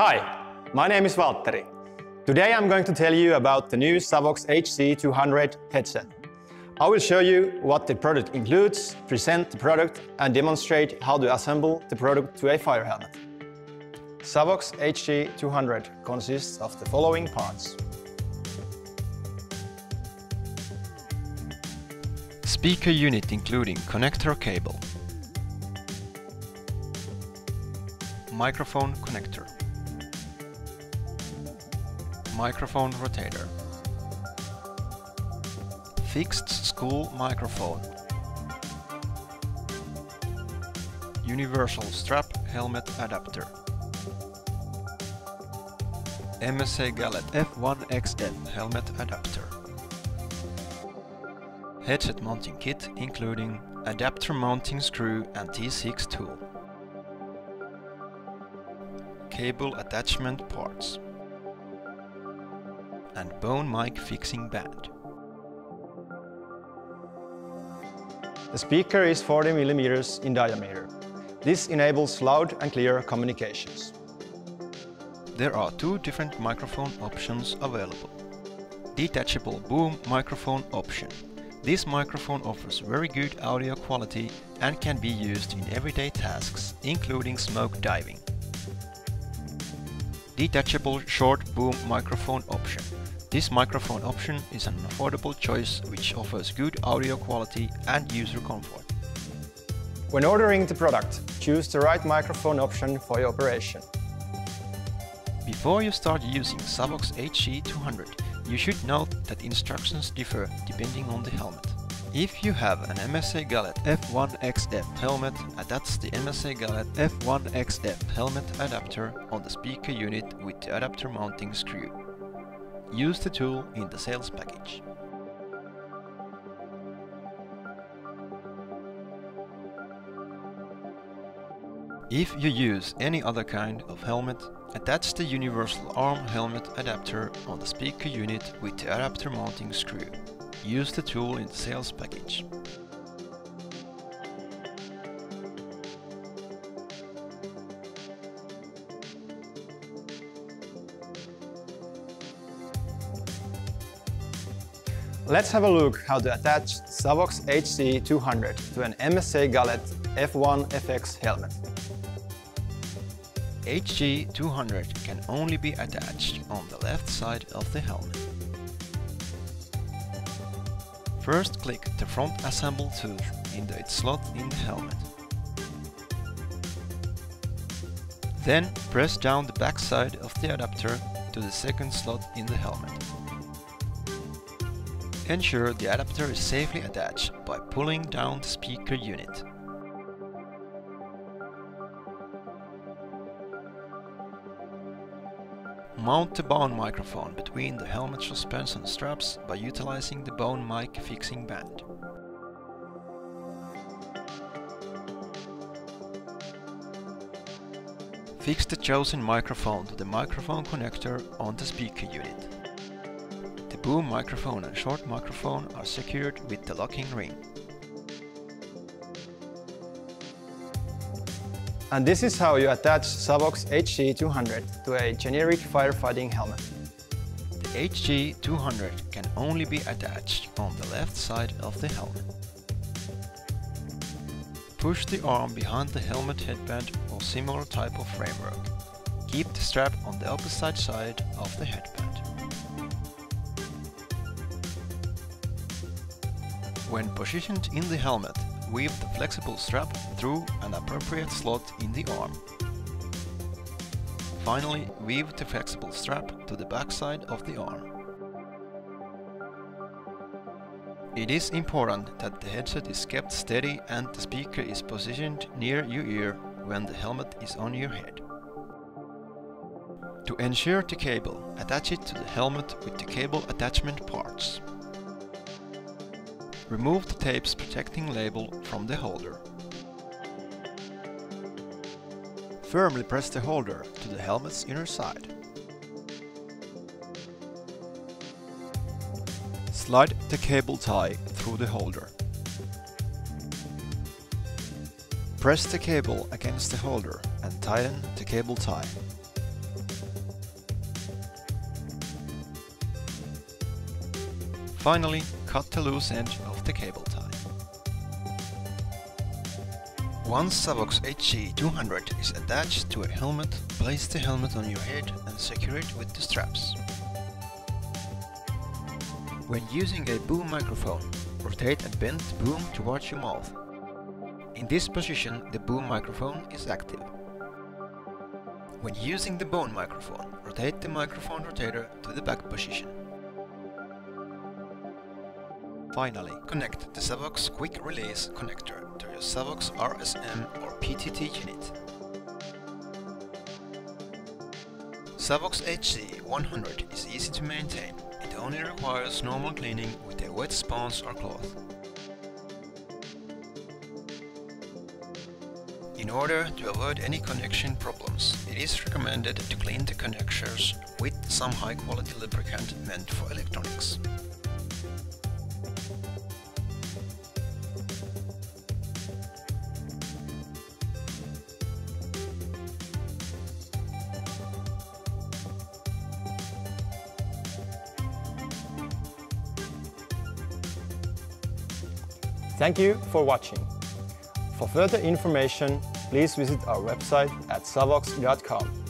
Hi, my name is Valtteri. Today I'm going to tell you about the new Savox HC-200 headset. I will show you what the product includes, present the product and demonstrate how to assemble the product to a fire helmet. Savox HC-200 consists of the following parts. Speaker unit including connector cable, microphone connector, microphone rotator, fixed school microphone, universal strap helmet adapter, MSA Gallet F1XF helmet adapter, headset mounting kit including adapter mounting screw and T6 tool, cable attachment parts, and bone mic fixing band. The speaker is 40 mm in diameter. This enables loud and clear communications. There are two different microphone options available. Detachable boom microphone option. This microphone offers very good audio quality and can be used in everyday tasks, including smoke diving. Detachable short boom microphone option. This microphone option is an affordable choice which offers good audio quality and user comfort. When ordering the product, choose the right microphone option for your operation. Before you start using Savox HC-200, you should note that instructions differ depending on the helmet. If you have an MSA Gallet F1XF helmet, attach the MSA Gallet F1XF helmet adapter on the speaker unit with the adapter mounting screw. Use the tool in the sales package. If you use any other kind of helmet, attach the universal arm helmet adapter on the speaker unit with the adapter mounting screw. Use the tool in the sales package. Let's have a look how to attach Savox HC-200 to an MSA Gallet F1FX helmet. HC-200 can only be attached on the left side of the helmet. First click the front assemble tooth into its slot in the helmet. Then press down the back side of the adapter to the second slot in the helmet. Ensure the adapter is safely attached by pulling down the speaker unit. Mount the bone microphone between the helmet suspension straps by utilizing the bone mic fixing band. Fix the chosen microphone to the microphone connector on the speaker unit. The boom microphone and short microphone are secured with the locking ring. And this is how you attach Savox HC-200 to a generic firefighting helmet. The HC-200 can only be attached on the left side of the helmet. Push the arm behind the helmet headband or similar type of framework. Keep the strap on the opposite side of the headband. When positioned in the helmet, weave the flexible strap through an appropriate slot in the arm. Finally, weave the flexible strap to the back side of the arm. It is important that the headset is kept steady and the speaker is positioned near your ear when the helmet is on your head. To ensure the cable, attach it to the helmet with the cable attachment parts. Remove the tape's protecting label from the holder. Firmly press the holder to the helmet's inner side. Slide the cable tie through the holder. Press the cable against the holder and tighten the cable tie. Finally, cut the loose end of the cable tie. Once Savox HC-200 is attached to a helmet, place the helmet on your head and secure it with the straps. When using a boom microphone, rotate and bend the boom towards your mouth. In this position, the boom microphone is active. When using the bone microphone, rotate the microphone rotator to the back position. Finally, connect the Savox Quick Release connector to your Savox RSM or PTT unit. Savox HC-100 is easy to maintain. It only requires normal cleaning with a wet sponge or cloth. In order to avoid any connection problems, it is recommended to clean the connectors with some high-quality lubricant meant for electronics. Thank you for watching. For further information, please visit our website at savox.com.